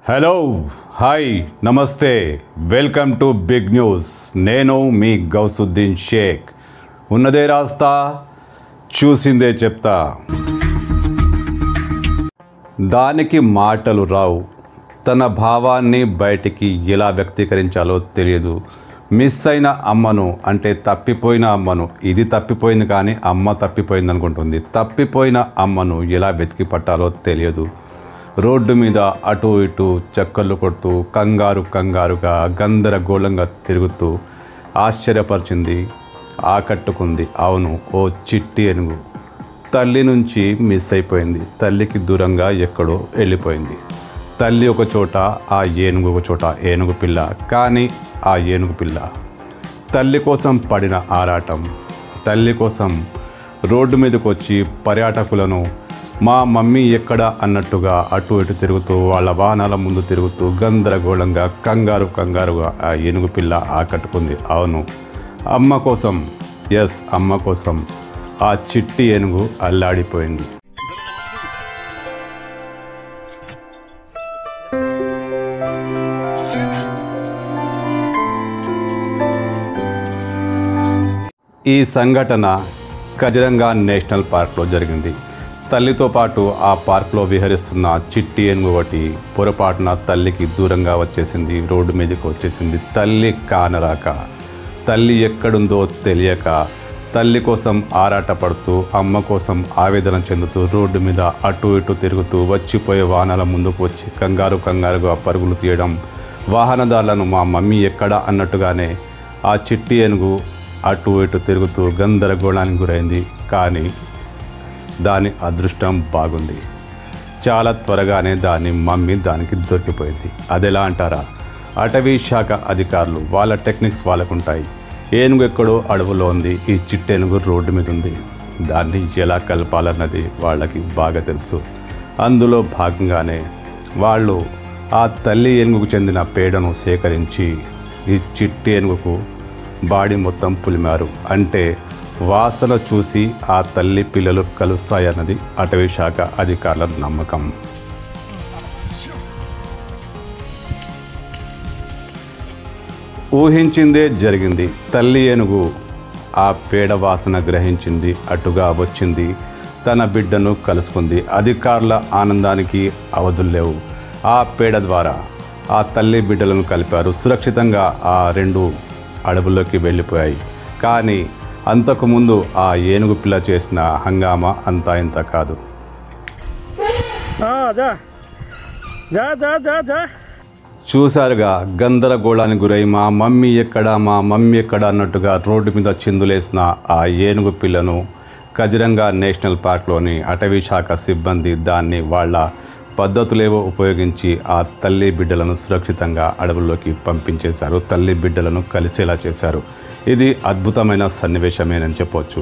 Hello hi నమస్తే welcome to big news. నేను మీ గౌసుద్దీన్ షేక్. ఉన్నదే రాస్తా, చూసిందే చెప్తా. దానికి మాటలు రావు, తన భావాన్ని బయటికి ఎలా వ్యక్తీకరించాలో తెలియదు. మిస్ అయిన అమ్మను, అంటే తప్పిపోయిన అమ్మను, ఇది తప్పిపోయింది కానీ అమ్మ తప్పిపోయింది అనుకుంటుంది. తప్పిపోయిన అమ్మను ఎలా వెతికి పట్టాలో తెలియదు. రోడ్డు మీద అటు ఇటు చక్కర్లు కొడుతూ కంగారుగా గందరగోళంగా తిరుగుతూ ఆశ్చర్యపరిచింది, ఆకట్టుకుంది. అవును, ఓ చిట్టి ఏనుగు తల్లి నుంచి మిస్ అయిపోయింది. తల్లికి దూరంగా ఎక్కడో వెళ్ళిపోయింది. తల్లి ఒక చోట, ఆ ఏనుగు ఒక చోట. ఏనుగు పిల్ల, కానీ ఆ ఏనుగు పిల్ల తల్లి కోసం పడిన ఆరాటం, తల్లి కోసం రోడ్డు మీదకి వచ్చి పర్యాటకులను మా మమ్మీ ఎక్కడ అన్నట్టుగా అటు ఇటు తిరుగుతూ, వాళ్ళ వాహనాల ముందు తిరుగుతూ గందరగోళంగా కంగారుగా ఆ ఏనుగు పిల్ల ఆకట్టుకుంది. అవును, అమ్మ కోసం, ఎస్ అమ్మ కోసం ఆ చిట్టి ఏనుగు అల్లాడిపోయింది. ఈ సంఘటన కజిరంగా నేషనల్ పార్క్లో జరిగింది. తల్లితో పాటు ఆ పార్క్లో విహరిస్తున్న చిట్టి ఏనుగు ఒకటి పొరపాటున తల్లికి దూరంగా వచ్చేసింది, రోడ్డు మీదకి వచ్చేసింది. తల్లి కానరాక, తల్లి ఎక్కడుందో తెలియక, తల్లి కోసం ఆరాటపడుతూ, అమ్మ కోసం ఆవేదన చెందుతూ రోడ్డు మీద అటు ఇటు తిరుగుతూ, వచ్చిపోయే వాహనాల ముందుకు వచ్చి కంగారుగా పరుగులు తీయడం, వాహనదారులను మా మమ్మీ ఎక్కడ అన్నట్టుగానే ఆ చిట్టి ఏనుగు అటు ఇటు తిరుగుతూ గందరగోళానికి గురైంది. కానీ దాని అదృష్టం బాగుంది. చాలా త్వరగానే దాని మమ్మీ దానికి దొరికిపోయింది. అదెలా అంటారా? అటవీ శాఖ అధికారులు, వాళ్ళ టెక్నిక్స్ వాళ్ళకుంటాయి. ఏనుగు ఎక్కడో అడవులో ఉంది, ఈ చిట్టేనుగు రోడ్డు మీద ఉంది. దాన్ని ఎలా కలపాలన్నది వాళ్ళకి బాగా తెలుసు. అందులో భాగంగానే వాళ్ళు ఆ తల్లి ఏనుగుకు చెందిన పేడను సేకరించి ఈ చిట్టి ఏనుగుకు బాడీ మొత్తం పులిమారు. అంటే వాసన చూసి ఆ తల్లి పిల్లలు కలుస్తాయన్నది అటవీ శాఖ అధికారుల నమ్మకం. ఊహించిందే జరిగింది. తల్లి ఏనుగు ఆ పేడ వాసన గ్రహించింది, అటుగా వచ్చింది, తన బిడ్డను కలుసుకుంది. అధికారుల ఆనందానికి అవధుల్లేవు. ఆ పేడ ద్వారా ఆ తల్లి బిడ్డలను కలిపారు. సురక్షితంగా ఆ రెండు అడవుల్లోకి వెళ్ళిపోయాయి. కానీ అంతకుముందు ఆ ఏనుగు పిల్ల చేసిన హంగామా అంతా ఇంత కాదు. చూశారుగా, గందరగోళానికి గురై మా మమ్మీ ఎక్కడ అన్నట్టుగా రోడ్డు మీద చిందులేసిన ఆ ఏనుగు పిల్లను కజిరంగా నేషనల్ పార్క్లోని అటవీ శాఖ సిబ్బంది దాన్ని వాళ్ళ పద్ధతులేవో ఉపయోగించి ఆ తల్లి బిడ్డలను సురక్షితంగా అడవుల్లోకి పంపించేశారు. తల్లి బిడ్డలను కలిసేలా చేశారు. ఇది అద్భుతమైన సన్నివేశమేనని చెప్పవచ్చు.